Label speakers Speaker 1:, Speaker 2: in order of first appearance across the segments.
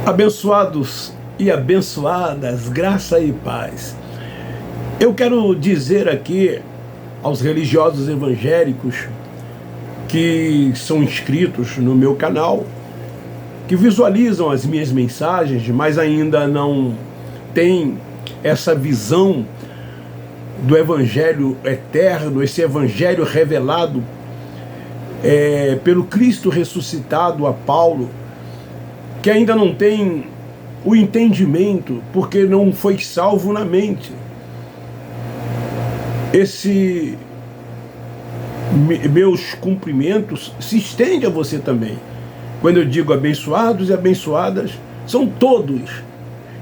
Speaker 1: Abençoados e abençoadas, graça e paz. Eu quero dizer aqui aos religiosos evangélicos que são inscritos no meu canal, que visualizam as minhas mensagens, mas ainda não têm essa visão do evangelho eterno, esse evangelho revelado pelo Cristo ressuscitado a Paulo, que ainda não tem o entendimento, porque não foi salvo na mente. Meus cumprimentos se estende a você também. Quando eu digo abençoados e abençoadas, são todos,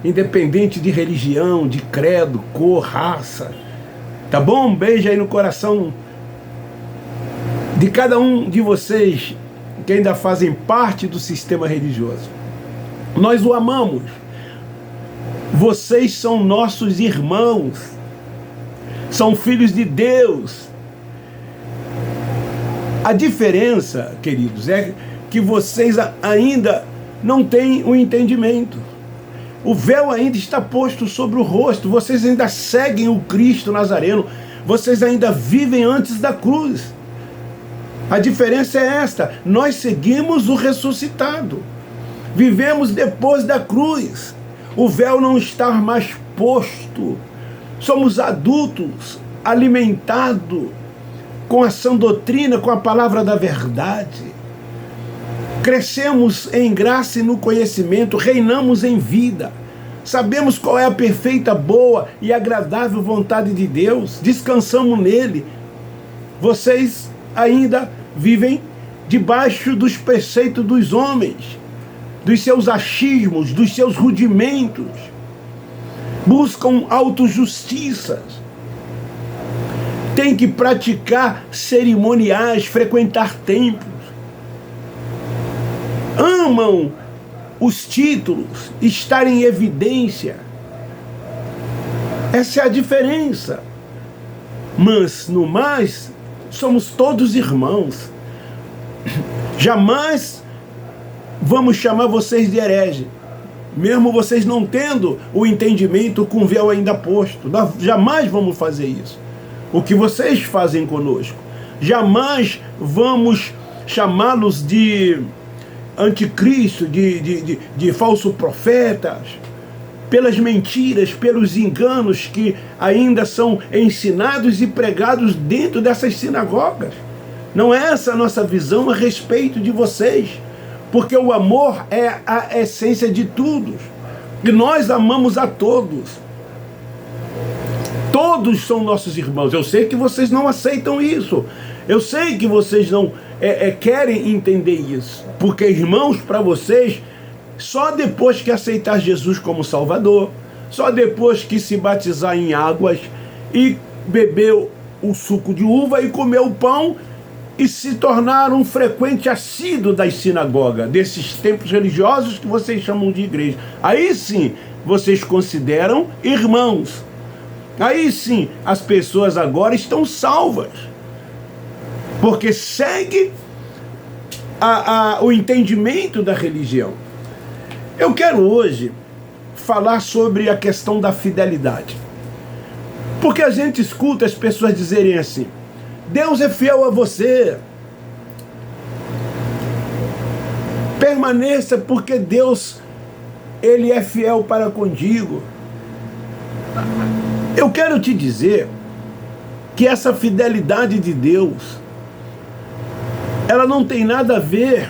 Speaker 1: independente de religião, de credo, cor, raça. Tá bom? Um beijo aí no coração de cada um de vocês que ainda fazem parte do sistema religioso. Nós o amamos. Vocês são nossos irmãos. São filhos de Deus. A diferença, queridos, é que vocês ainda não têm o entendimento. O véu ainda está posto sobre o rosto. Vocês ainda seguem o Cristo Nazareno. Vocês ainda vivem antes da cruz. A diferença é esta: nós seguimos o ressuscitado. Vivemos depois da cruz. O véu não está mais posto. Somos adultos, alimentados com a sã doutrina, com a palavra da verdade. Crescemos em graça e no conhecimento, reinamos em vida. Sabemos qual é a perfeita, boa e agradável vontade de Deus. Descansamos nele. Vocês ainda vivem debaixo dos preceitos dos homens, dos seus achismos, dos seus rudimentos. Buscam autojustiças. Tem que praticar cerimoniais, frequentar templos. Amam os títulos, estar em evidência. Essa é a diferença. Mas, no mais, somos todos irmãos. Jamais vamos chamar vocês de herege, mesmo vocês não tendo o entendimento com o véu ainda posto. Nós jamais vamos fazer isso. O que vocês fazem conosco. Jamais vamos chamá-los de anticristo, de falso profetas, pelas mentiras, pelos enganos que ainda são ensinados e pregados dentro dessas sinagogas. Não é essa a nossa visão a respeito de vocês, porque o amor é a essência de tudo, e nós amamos a todos. Todos são nossos irmãos. Eu sei que vocês não aceitam isso. Eu sei que vocês não querem entender isso, porque irmãos para vocês, só depois que aceitar Jesus como Salvador, só depois que se batizar em águas e beber o suco de uva e comer o pão e se tornar um frequente assíduo das sinagogas, desses templos religiosos que vocês chamam de igreja. Aí sim, vocês consideram irmãos. Aí sim, as pessoas agora estão salvas, porque segue o entendimento da religião. Eu quero hoje falar sobre a questão da fidelidade, porque a gente escuta as pessoas dizerem assim: Deus é fiel a você, permaneça porque Deus, Ele é fiel para contigo. Eu quero te dizer que essa fidelidade de Deus, ela não tem nada a ver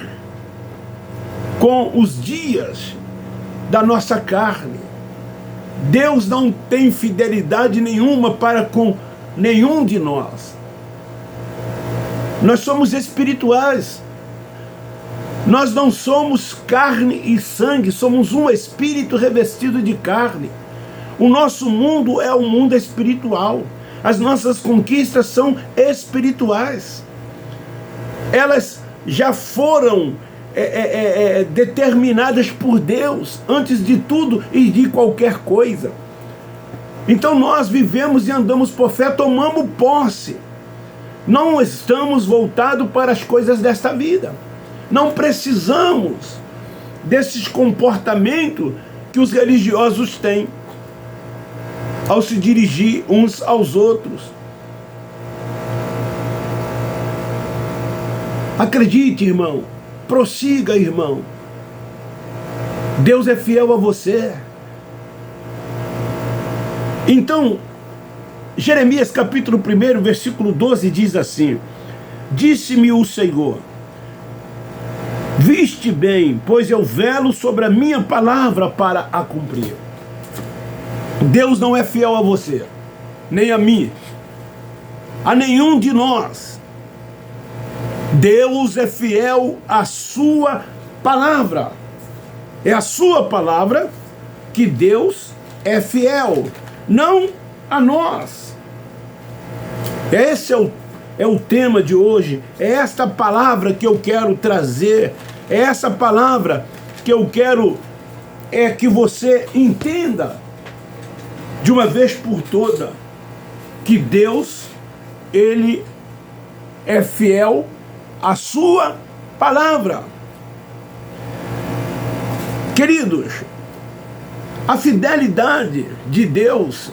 Speaker 1: com os dias da nossa carne. Deus não tem fidelidade nenhuma para com nenhum de nós. Nós somos espirituais. Nós não somos carne e sangue, somos um espírito revestido de carne. O nosso mundo é um mundo espiritual. As nossas conquistas são espirituais. Elas já foram determinadas por Deus antes de tudo e de qualquer coisa. Então nós vivemos e andamos por fé, tomamos posse. Não estamos voltados para as coisas desta vida. Não precisamos desses comportamentos que os religiosos têm ao se dirigir uns aos outros. Acredite, irmão. Prossiga, irmão. Deus é fiel a você. Então, Jeremias capítulo 1, versículo 12 diz assim: disse-me o Senhor, viste bem, pois eu velo sobre a minha palavra para a cumprir. Deus não é fiel a você, nem a mim, a nenhum de nós. Deus é fiel à sua palavra. É a sua palavra que Deus é fiel, não a nós. Esse é o tema de hoje. É esta palavra que eu quero trazer. É essa palavra que eu quero que você entenda de uma vez por toda que Deus, Ele é fiel à sua palavra. Queridos, a fidelidade de Deus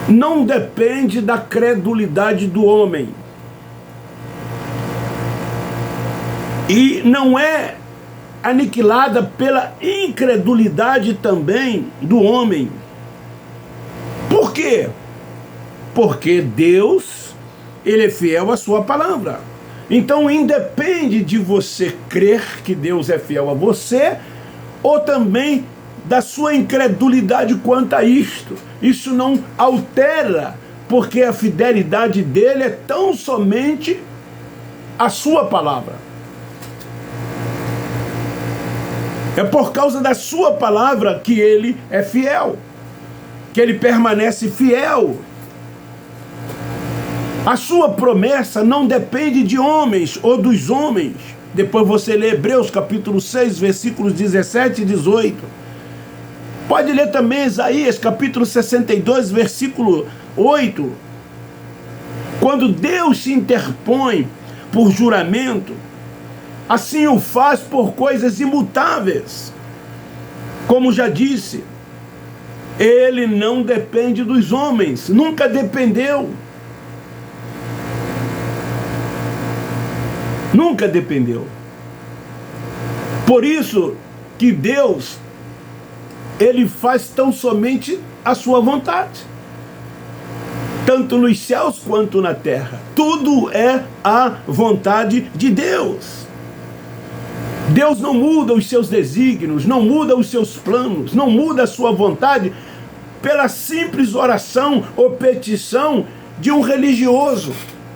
Speaker 1: não depende da credulidade do homem. E não é aniquilada pela incredulidade também do homem. Por quê? Porque Deus, Ele é fiel à sua palavra. Então, independe de você crer que Deus é fiel a você, ou também da sua incredulidade quanto a isto. Isso não altera, porque a fidelidade dele é tão somente a sua palavra. É por causa da sua palavra que ele é fiel, que ele permanece fiel. A sua promessa não depende de homens ou dos homens. Depois você lê Hebreus capítulo 6, versículos 17 e 18. Pode ler também Isaías capítulo 62, versículo 8. Quando Deus se interpõe por juramento, assim o faz por coisas imutáveis. Como já disse, ele não depende dos homens, nunca dependeu. Nunca dependeu. Por isso que Deus, Ele faz tão somente a sua vontade, tanto nos céus quanto na terra. Tudo é a vontade de Deus. Deus não muda os seus desígnios, não muda os seus planos, não muda a sua vontade pela simples oração ou petição de um religioso,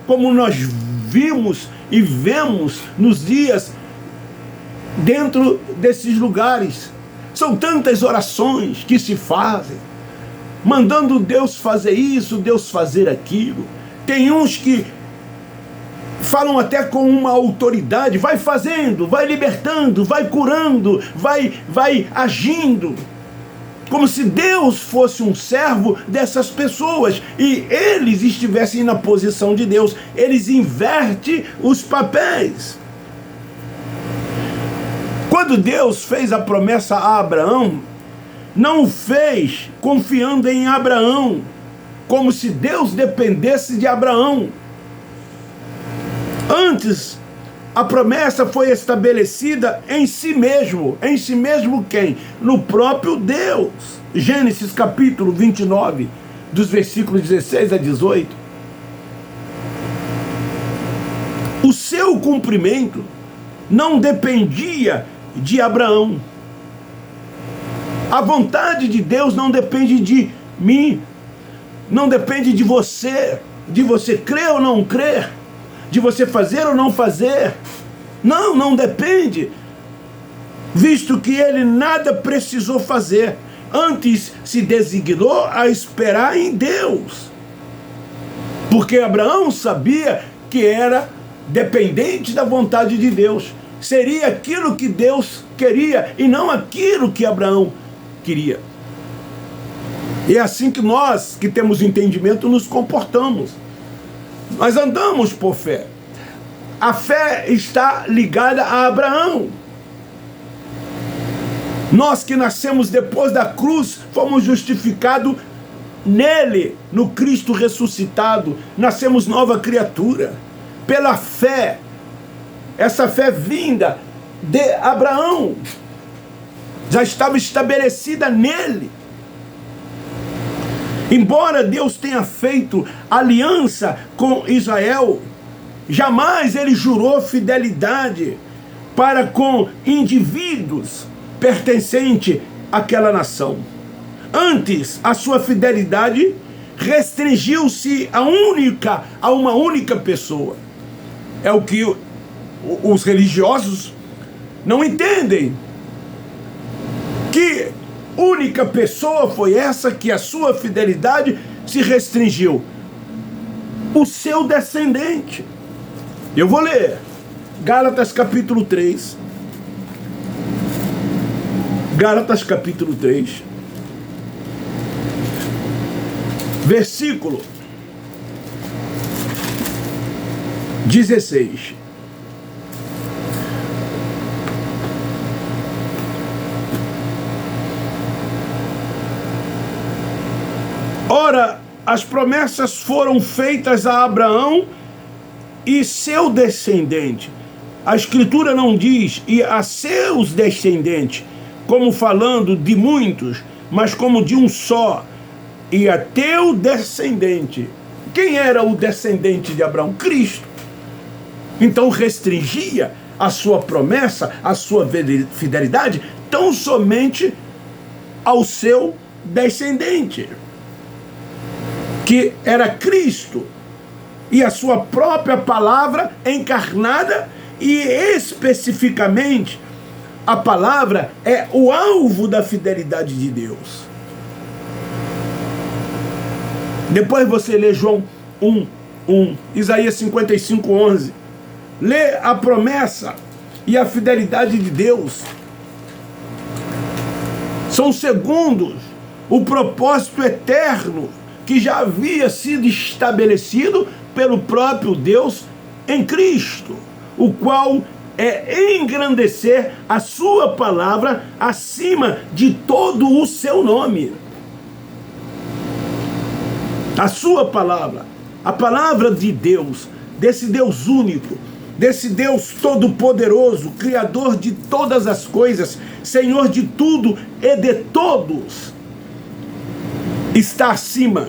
Speaker 1: como nós vimos e vemos nos dias dentro desses lugares. São tantas orações que se fazem, mandando Deus fazer isso, Deus fazer aquilo. Tem uns que falam até com uma autoridade, vai fazendo, vai libertando, vai curando, vai agindo, como se Deus fosse um servo dessas pessoas e eles estivessem na posição de Deus. Eles invertem os papéis. Quando Deus fez a promessa a Abraão, não o fez confiando em Abraão, como se Deus dependesse de Abraão. Antes, a promessa foi estabelecida em si mesmo. Em si mesmo quem? No próprio Deus. Gênesis capítulo 29, dos versículos 16 a 18. O seu cumprimento não dependia de Abraão. A vontade de Deus não depende de mim, não depende de você crer ou não crer, de você fazer ou não fazer. Não depende, visto que ele nada precisou fazer, antes se designou a esperar em Deus, porque Abraão sabia que era dependente da vontade de Deus, seria aquilo que Deus queria e não aquilo que Abraão queria. E é assim que nós, que temos entendimento, nos comportamos. Nós andamos por fé. A fé está ligada a Abraão. Nós que nascemos depois da cruz, fomos justificados nele, no Cristo ressuscitado. Nascemos nova criatura, pela fé. Essa fé vinda de Abraão já estava estabelecida nele. Embora Deus tenha feito aliança com Israel, jamais ele jurou fidelidade para com indivíduos pertencentes àquela nação. Antes, a sua fidelidade restringiu-se a uma única pessoa. É o que os religiosos não entendem. Que única pessoa foi essa que a sua fidelidade se restringiu? O seu descendente. Eu vou ler Gálatas capítulo 3. Gálatas capítulo 3. Versículo 16. Ora, as promessas foram feitas a Abraão e seu descendente. A Escritura não diz e a seus descendentes, como falando de muitos, mas como de um só, e a teu descendente. Quem era o descendente de Abraão? Cristo. Então restringia a sua promessa, a sua fidelidade, tão somente ao seu descendente, que era Cristo, e a sua própria palavra encarnada, e especificamente a palavra é o alvo da fidelidade de Deus. Depois você lê João 1:1, Isaías 55:11, lê a promessa e a fidelidade de Deus. São segundos o propósito eterno que já havia sido estabelecido pelo próprio Deus em Cristo, o qual é engrandecer a sua palavra acima de todo o seu nome. A sua palavra, a palavra de Deus, desse Deus único, desse Deus todo-poderoso, Criador de todas as coisas, Senhor de tudo e de todos, está acima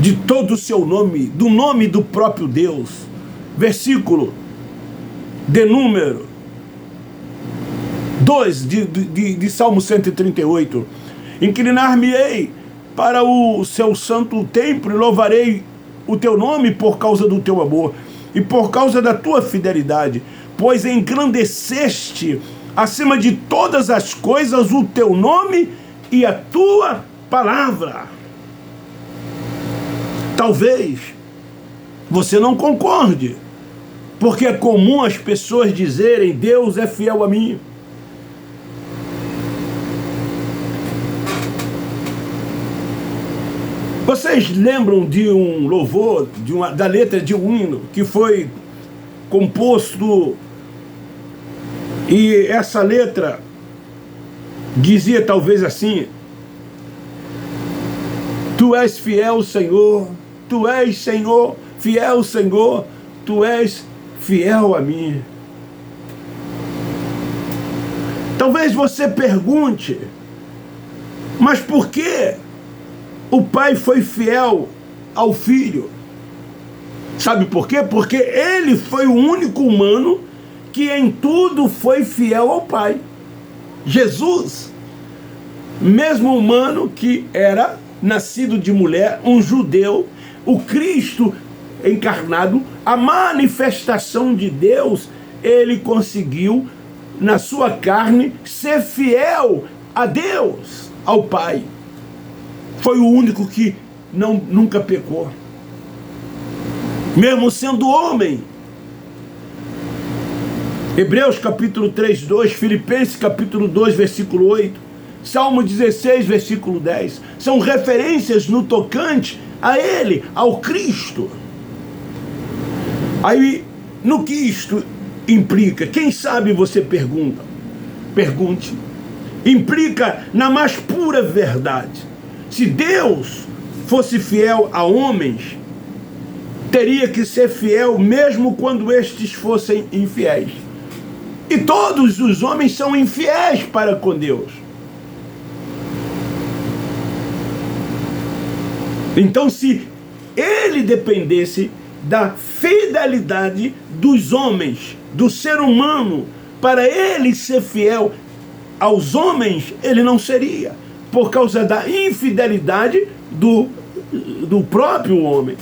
Speaker 1: de todo o seu nome, do nome do próprio Deus. Versículo de número 2 de Salmo 138. Inclinar-me-ei para o seu santo templo e louvarei o teu nome por causa do teu amor e por causa da tua fidelidade, pois engrandeceste acima de todas as coisas o teu nome e a tua palavra. Talvez você não concorde, porque é comum as pessoas dizerem: Deus é fiel a mim. Vocês lembram de um louvor, da letra de um hino que foi composto, e essa letra dizia talvez assim: Tu és fiel, Senhor, Tu és, Senhor, fiel, Senhor, Tu és fiel a mim. Talvez você pergunte: mas por que o pai foi fiel ao filho? Sabe por quê? Porque ele foi o único humano que em tudo foi fiel ao pai. Jesus, mesmo humano que era nascido de mulher, um judeu, o Cristo encarnado, a manifestação de Deus, ele conseguiu na sua carne ser fiel a Deus, ao Pai. Foi o único que nunca pecou, mesmo sendo homem. Hebreus capítulo 3:2, Filipenses capítulo 2, versículo 8, Salmo 16, versículo 10, são referências no tocante a ele, ao Cristo. Aí, no que isto implica? Quem sabe você pergunta. Pergunte. Implica na mais pura verdade. Se Deus fosse fiel a homens, teria que ser fiel mesmo quando estes fossem infiéis. E todos os homens são infiéis para com Deus. Então, se ele dependesse da fidelidade dos homens, do ser humano, para ele ser fiel aos homens, ele não seria, por causa da infidelidade do próprio homem.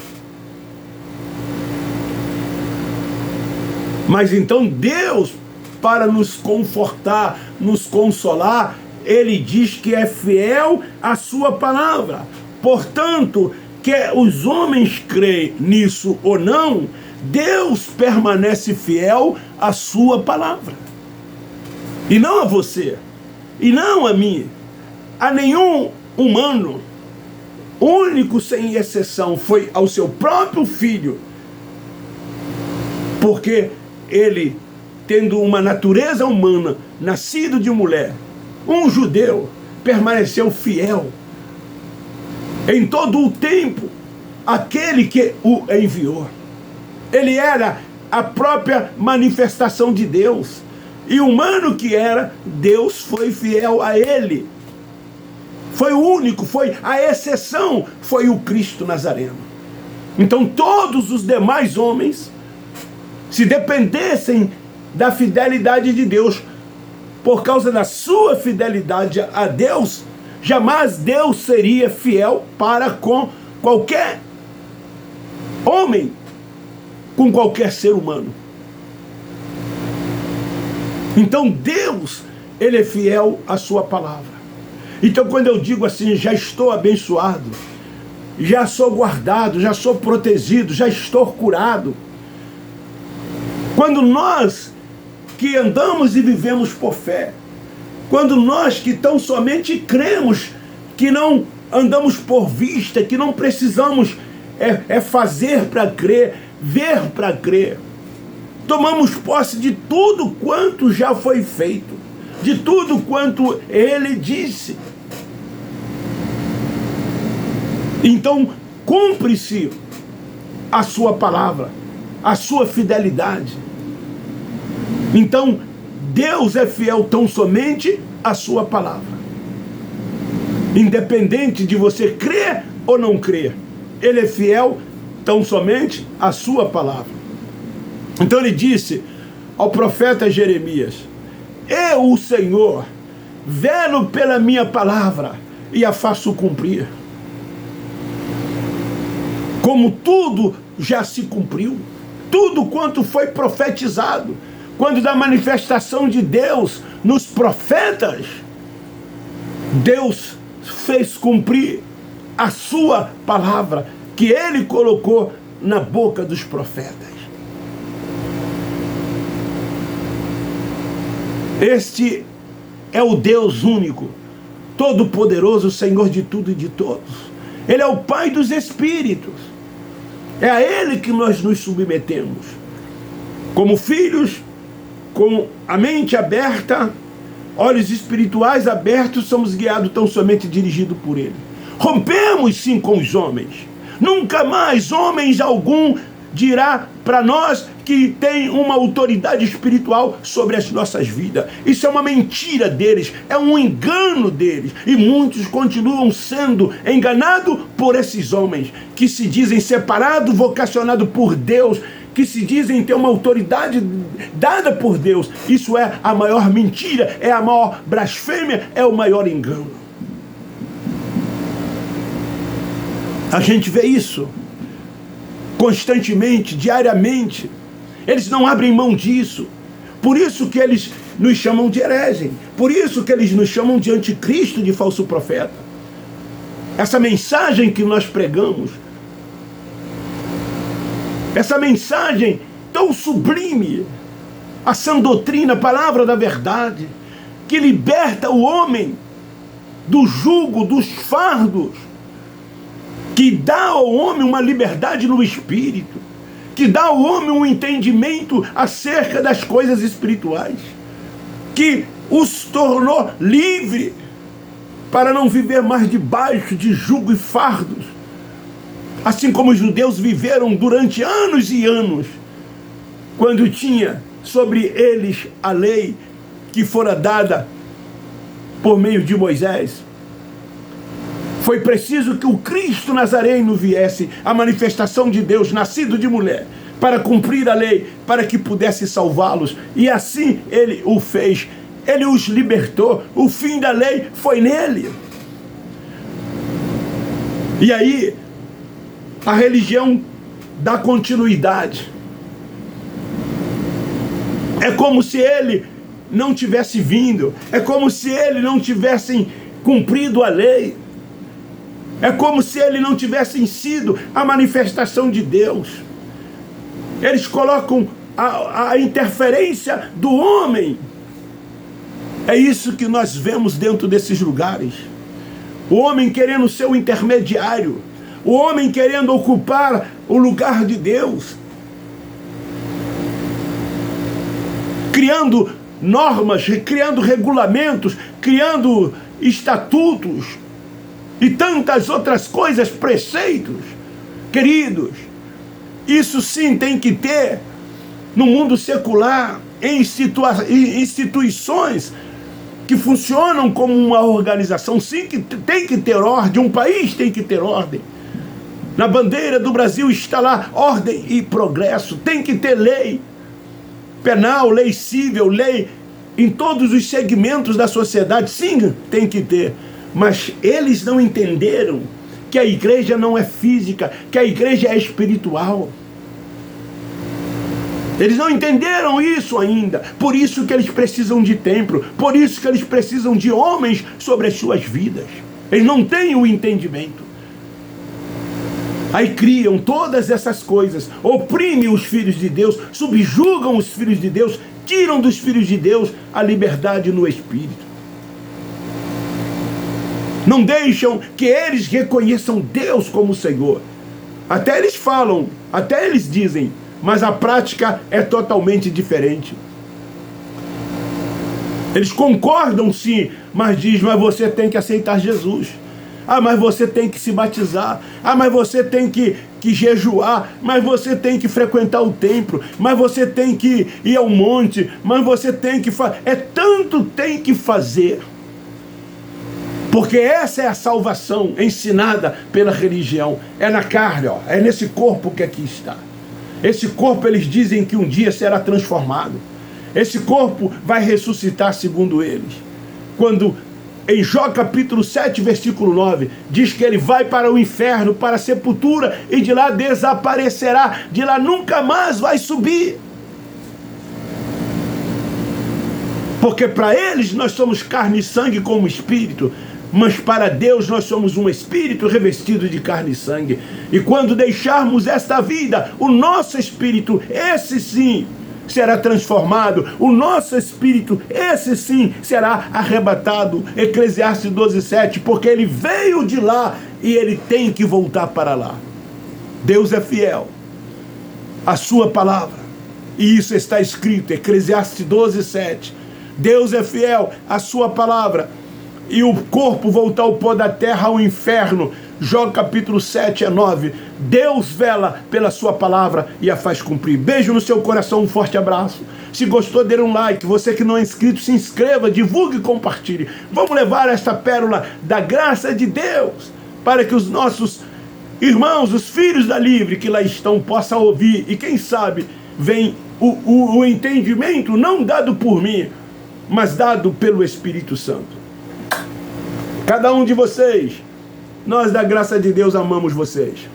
Speaker 1: Mas então Deus, para nos confortar, nos consolar, ele diz que é fiel à sua palavra. Portanto, quer os homens creem nisso ou não, Deus permanece fiel à sua palavra. E não a você, e não a mim, a nenhum humano. Único, sem exceção, foi ao seu próprio filho, porque ele, tendo uma natureza humana, nascido de mulher, um judeu, permaneceu fiel em todo o tempo àquele que o enviou. Ele era a própria manifestação de Deus, e humano que era, Deus foi fiel a ele. Foi o único, foi a exceção, foi o Cristo Nazareno. Então todos os demais homens, se dependessem da fidelidade de Deus, por causa da sua fidelidade a Deus, jamais Deus seria fiel para com qualquer homem, com qualquer ser humano. Então Deus, ele é fiel à sua palavra. Então quando eu digo assim, já estou abençoado, já sou guardado, já sou protegido, já estou curado. Quando nós que andamos e vivemos por fé, quando nós que tão somente cremos, que não andamos por vista, que não precisamos fazer para crer, ver para crer, tomamos posse de tudo quanto já foi feito, de tudo quanto ele disse. Então cumpre-se a sua palavra, a sua fidelidade. Então Deus é fiel tão somente à sua palavra, independente de você crer ou não crer, ele é fiel tão somente à sua palavra. Então ele disse ao profeta Jeremias: eu, o Senhor, velo pela minha palavra e a faço cumprir. Como tudo já se cumpriu, tudo quanto foi profetizado, quando da manifestação de Deus nos profetas, Deus fez cumprir a sua palavra, que ele colocou na boca dos profetas. Este é o Deus único, todo-poderoso, Senhor de tudo e de todos. Ele é o Pai dos Espíritos. É a ele que nós nos submetemos. Como filhos, com a mente aberta, olhos espirituais abertos, somos guiados tão somente dirigidos por ele. Rompemos sim com os homens. Nunca mais homens algum dirá para nós que tem uma autoridade espiritual sobre as nossas vidas. Isso é uma mentira deles, é um engano deles. E muitos continuam sendo enganados por esses homens que se dizem separados, vocacionados por Deus, que se dizem ter uma autoridade dada por Deus. Isso é a maior mentira, é a maior blasfêmia, é o maior engano. A gente vê isso constantemente, diariamente. Eles não abrem mão disso. Por isso que eles nos chamam de herege. Por isso que eles nos chamam de anticristo, de falso profeta. Essa mensagem que nós pregamos, essa mensagem tão sublime, a sã doutrina, a palavra da verdade, que liberta o homem do jugo, dos fardos, que dá ao homem uma liberdade no espírito, que dá ao homem um entendimento acerca das coisas espirituais, que os tornou livre para não viver mais debaixo de jugo e fardos, assim como os judeus viveram durante anos e anos, quando tinha sobre eles a lei que fora dada por meio de Moisés. Foi preciso que o Cristo Nazareno viesse, a manifestação de Deus, nascido de mulher, para cumprir a lei, para que pudesse salvá-los. E assim ele o fez. Ele os libertou. O fim da lei foi nele. E aí, a religião dá continuidade. É como se ele não tivesse vindo. É como se ele não tivesse cumprido a lei. É como se ele não tivesse sido a manifestação de Deus. Eles colocam a interferência do homem. É isso que nós vemos dentro desses lugares. O homem querendo ser o intermediário. O homem querendo ocupar o lugar de Deus. Criando normas, criando regulamentos, criando estatutos e tantas outras coisas, preceitos. Queridos, isso sim tem que ter no mundo secular, em instituições que funcionam como uma organização. Sim, que tem que ter ordem, um país tem que ter ordem. Na bandeira do Brasil está lá ordem e progresso. Tem que ter lei penal, lei civil, lei em todos os segmentos da sociedade. Sim, tem que ter. Mas eles não entenderam que a igreja não é física, que a igreja é espiritual. Eles não entenderam isso ainda. Por isso que eles precisam de templo. Por isso que eles precisam de homens sobre as suas vidas. Eles não têm o entendimento. Aí criam todas essas coisas, oprimem os filhos de Deus, subjugam os filhos de Deus, tiram dos filhos de Deus a liberdade no Espírito. Não deixam que eles reconheçam Deus como Senhor. Até eles falam, até eles dizem, mas a prática é totalmente diferente. Eles concordam sim, mas diz, mas você tem que aceitar Jesus. Ah, mas você tem que se batizar. Ah, mas você tem que jejuar. Mas você tem que frequentar o templo. Mas você tem que ir ao monte. Mas você tem que fazer. É tanto tem que fazer. Porque essa é a salvação ensinada pela religião. É na carne, ó. É nesse corpo que aqui está. Esse corpo eles dizem que um dia será transformado. Esse corpo vai ressuscitar segundo eles. Quando em Jó capítulo 7, versículo 9, diz que ele vai para o inferno, para a sepultura, e de lá desaparecerá, de lá nunca mais vai subir. Porque para eles nós somos carne e sangue como espírito, mas para Deus nós somos um espírito revestido de carne e sangue. E quando deixarmos esta vida, o nosso espírito, esse sim, será transformado. O nosso espírito, esse sim, será arrebatado. Eclesiastes 12:7, porque ele veio de lá e ele tem que voltar para lá. Deus é fiel à sua palavra. E isso está escrito, Eclesiastes 12:7. Deus é fiel à sua palavra. E o corpo voltar ao pó da terra, ao inferno. Jó capítulo 7-9. Deus vela pela sua palavra e a faz cumprir. Beijo no seu coração, um forte abraço. Se gostou, dê um like. Você que não é inscrito, se inscreva, divulgue e compartilhe. Vamos levar esta pérola da graça de Deus para que os nossos irmãos, os filhos da Livre que lá estão, possam ouvir. E quem sabe vem o entendimento não dado por mim, mas dado pelo Espírito Santo. Cada um de vocês, nós da graça de Deus amamos vocês.